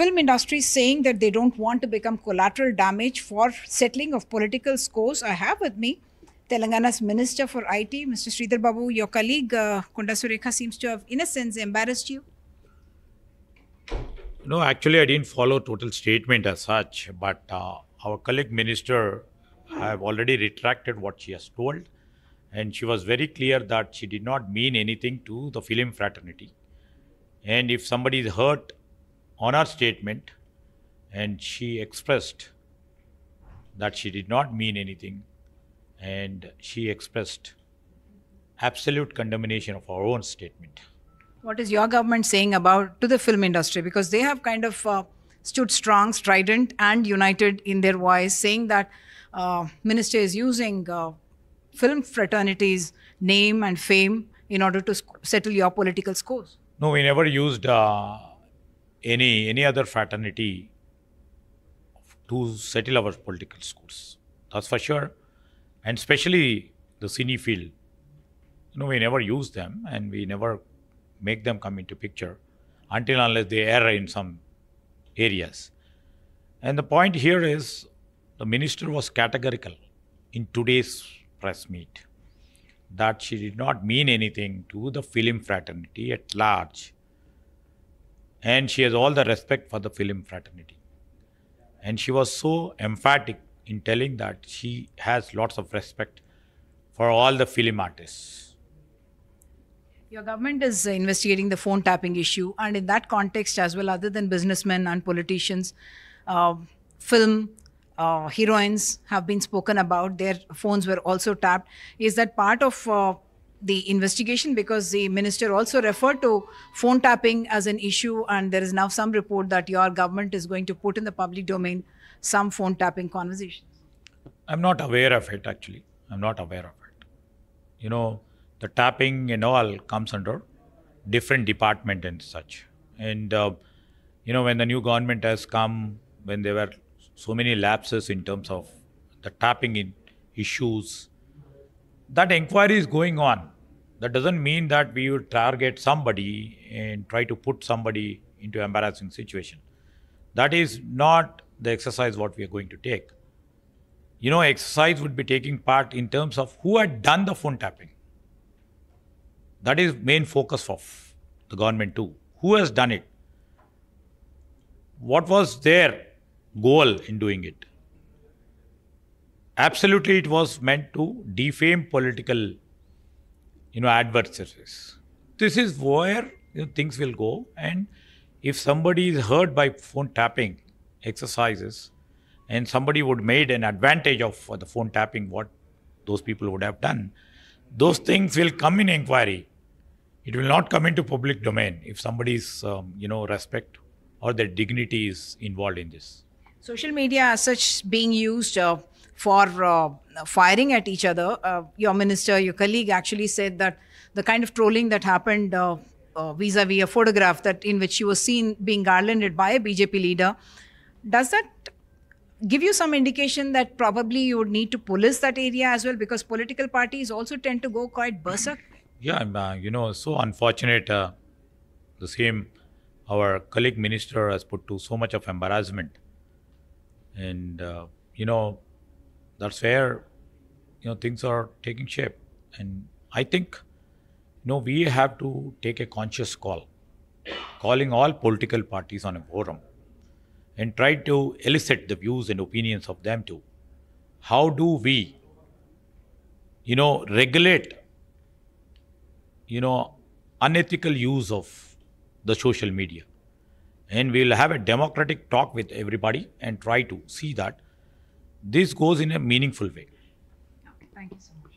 film industry saying that they don't want to become collateral damage for settling of political scores. I have with me Telangana's Minister for IT, Mr. Sridhar Babu. Your colleague, Konda Surekha, seems to have, in a sense, embarrassed you. No, actually, I didn't follow total statement as such, but our colleague minister have already retracted what she has told, and she was very clear that she did not mean anything to the film fraternity. And if somebody is hurt on her statement, and she expressed that she did not mean anything, and she expressed absolute condemnation of our own statement. What is your government saying about to the film industry? Because they have kind of stood strong, strident, and united in their voice, saying that minister is using film fraternity's name and fame in order to settle your political scores. No, we never used any other fraternity to settle our political scores. That's for sure. And especially the cine field. We never use them, and we never make them come into picture until unless they err in some areas. And the point here is the minister was categorical in today's press meet that she did not mean anything to the film fraternity at large. And she has all the respect for the film fraternity. And she was so emphatic in telling that she has lots of respect for all the film artists. Your government is investigating the phone tapping issue, and in that context as well, other than businessmen and politicians, film heroines have been spoken about. Their phones were also tapped. Is that part of the investigation? Because the minister also referred to phone tapping as an issue, and there is now some report that your government is going to put in the public domain some phone tapping conversations. I'm not aware of it, actually. I'm not aware of it. The tapping and all comes under different department and such. And, when the new government has come, when there were so many lapses in terms of the tapping in issues, that inquiry is going on. That doesn't mean that we would target somebody and try to put somebody into embarrassing situation. That is not the exercise what we are going to take. Exercise would be taking part in terms of who had done the phone tapping. That is main focus of the government too. Who has done it? What was their goal in doing it? Absolutely, it was meant to defame political, adversaries. This is where things will go. And if somebody is hurt by phone tapping exercises, and somebody would made an advantage of the phone tapping, what those people would have done, those things will come in inquiry. It will not come into public domain if somebody's, respect or their dignity is involved in this. Social media as such being used for firing at each other. Your minister, your colleague actually said that the kind of trolling that happened vis-a-vis a photograph that in which she was seen being garlanded by a BJP leader, does that give you some indication that probably you would need to police that area as well, because political parties also tend to go quite berserk? Yeah, so unfortunate. The same, our colleague minister has put to so much of embarrassment. And, that's where, things are taking shape. And I think, we have to take a conscious call, calling all political parties on a forum and try to elicit the views and opinions of them too. How do we, regulate, unethical use of the social media? And we'll have a democratic talk with everybody and try to see that this goes in a meaningful way. Thank you so much.